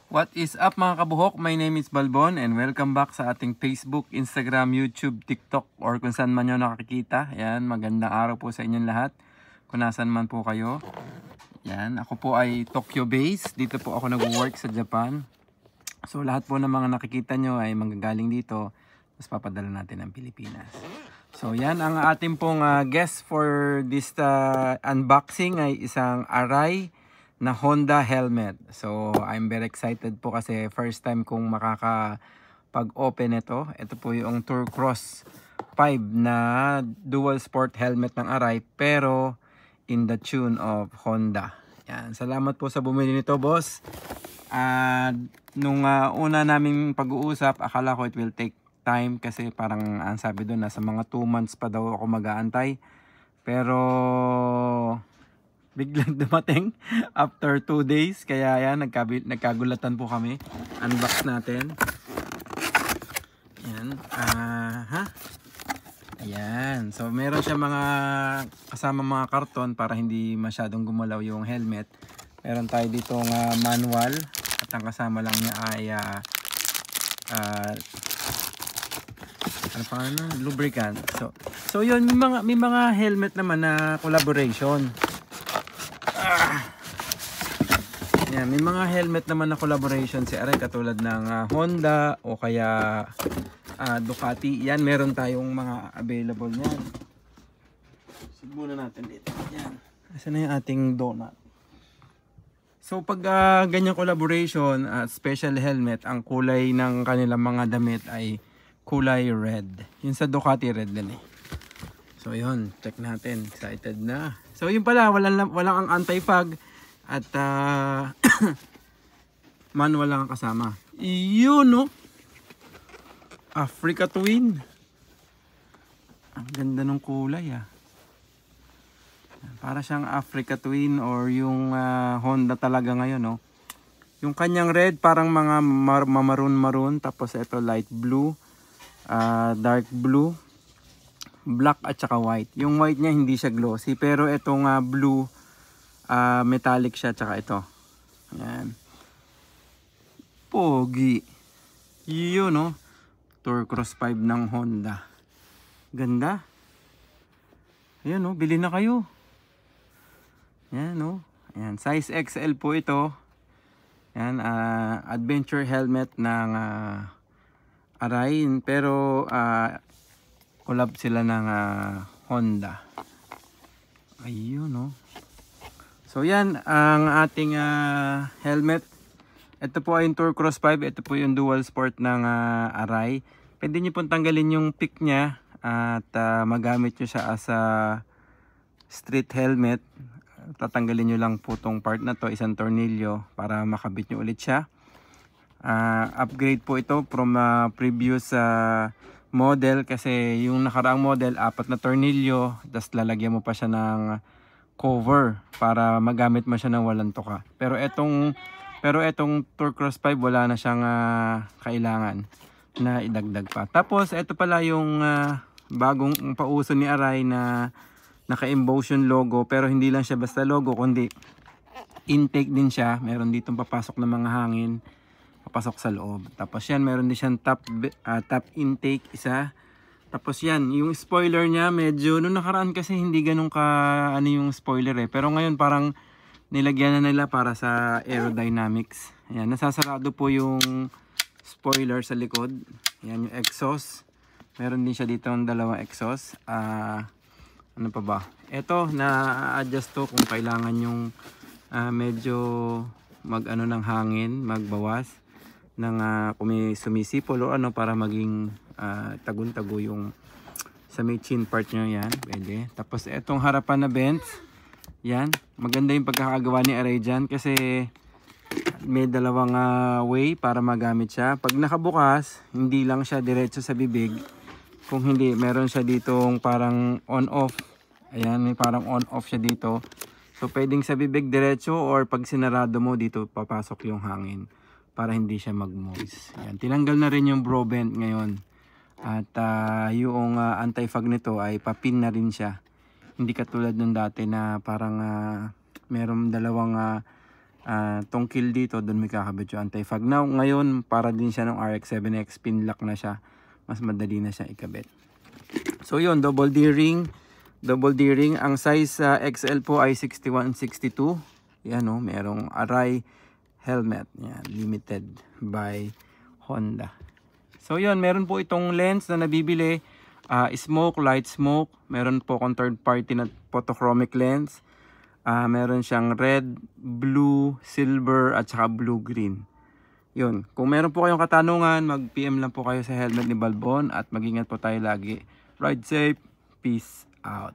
What is up mga kabuhok? My name is Balbon and welcome back sa ating Facebook, Instagram, YouTube, TikTok or kung saan man nyo nakikita. Yan, magandang araw po sa inyong lahat. Kung nasan man po kayo. Yan, ako po ay Tokyo based. Dito po ako nag-work sa Japan. So lahat po ng mga nakikita nyo ay manggagaling dito. Tapos papadala natin ng Pilipinas. So yan, ang ating pong guest for this unboxing ay isang Arai na Honda helmet. So I'm very excited po kasi first time kong makakapag-open ito. Ito po yung Tour Cross 5 na dual sport helmet ng Arai pero in the tune of Honda. Yan, salamat po sa bumili nito, boss. Nung una naming pag-uusap, akala ko it will take time kasi parang ang sabi doon nasa mga 2 months pa daw ako mag-aantay. Pero biglang dumating after 2 days. Kaya yan, nagkagulatan po kami. Unbox natin. Yan. Ayan. So, meron siya mga kasama mga karton para hindi masyadong gumalaw yung helmet. Meron tayo ditong manual. At ang kasama lang niya ay lubricant. So yun, may mga helmet naman na collaboration. Yan, may mga helmet naman na collaboration si Arai katulad ng Honda o kaya Ducati. Yan, meron tayong mga available niyan. Siguro natin dito. Yan. Asan na yung ating donut? So pag ganyang collaboration at special helmet, ang kulay ng kanilang mga damit ay kulay red. Yung sa Ducati red din eh. So yun, check natin. Excited na. So yun pala, walang ang anti-fog at manual lang ang kasama. Yun no. Africa Twin. Ang ganda ng kulay ah. Para siyang Africa Twin or yung Honda talaga ngayon no. Yung kanyang red parang mga maroon tapos ito light blue, dark blue, black at saka white. Yung white niya hindi siya glossy pero itong blue metallic siya tsaka ito. Ayan. Pogi. Yun no. Tour Cross 5 ng Honda. Ganda. Ayan no. Bili na kayo. Ayan no. Ayan. Size XL po ito. Ayan. Adventure helmet ng Arai. Pero collab sila ng Honda. Ayun no. So yan ang ating helmet. Ito po ay yung Tour Cross 5. Ito po yung dual sport ng Arai. Pwede nyo pong tanggalin yung pick nya at magamit nyo siya as a street helmet. Tatanggalin nyo lang po tong part na to, isang tornilyo para makabit nyo ulit siya. Upgrade po ito from previous model kasi yung nakaraang model 4 na tornilyo, tapos lalagyan mo pa siya ng cover para magamit mo siya ng walang tuka. Pero etong Tour Cross 5 wala na siyang kailangan na idagdag pa. Tapos ito pala yung bagong pauso ni Arai na naka-embotion logo pero hindi lang siya basta logo kundi intake din siya. Meron ditong papasok na mga hangin papasok sa loob. Tapos yan meron din siyang top intake isa. Tapos yan, yung spoiler niya medyo nung nakaraan kasi hindi ganun yung spoiler eh. Pero ngayon parang nilagyan na nila para sa aerodynamics. Ayan, nasasarado po yung spoiler sa likod. Ayan yung exhaust. Meron din siya dito ng dalawang exhaust. Ano pa ba? Ito, na-adjust to kung kailangan yung medyo mag-ano ng hangin, magbawas ng kung may sumisipol o ano para maging tagun-tago yung sa may chin part nyo yan. Pwede. Tapos itong harapan na vents. Yan. Maganda yung pagkakagawa ni Arai dyan kasi may dalawang way para magamit siya. Pag nakabukas, hindi lang siya diretso sa bibig. Kung hindi, meron siya ditong parang on-off. Ayan, may parang on-off siya dito. So, pwedeng sa bibig diretso or pag sinarado mo, dito papasok yung hangin para hindi siya mag-moist. Ayan, tinanggal na rin yung bro vent ngayon. At yung anti-fog nito ay papin na rin siya. Hindi katulad nung dati na parang meron dalawang tungkil dito, doon may kakabit yung anti-fog. Now, ngayon, para din siya ng RX-7X, pin lock na siya. Mas madali na siya ikabit. So yun, double D-ring. Double D-ring. Ang size XL po ay 61-62. Yan o, merong Arai helmet. Yan, limited by Honda. So yun, meron po itong lens na nabibili. Smoke, light smoke. Meron po akong third party na photochromic lens. Meron siyang red, blue, silver, at saka blue-green. Yun. Kung meron po kayong katanungan, mag-PM lang po kayo sa helmet ni Balbon at mag-ingat po tayo lagi. Ride safe. Peace out.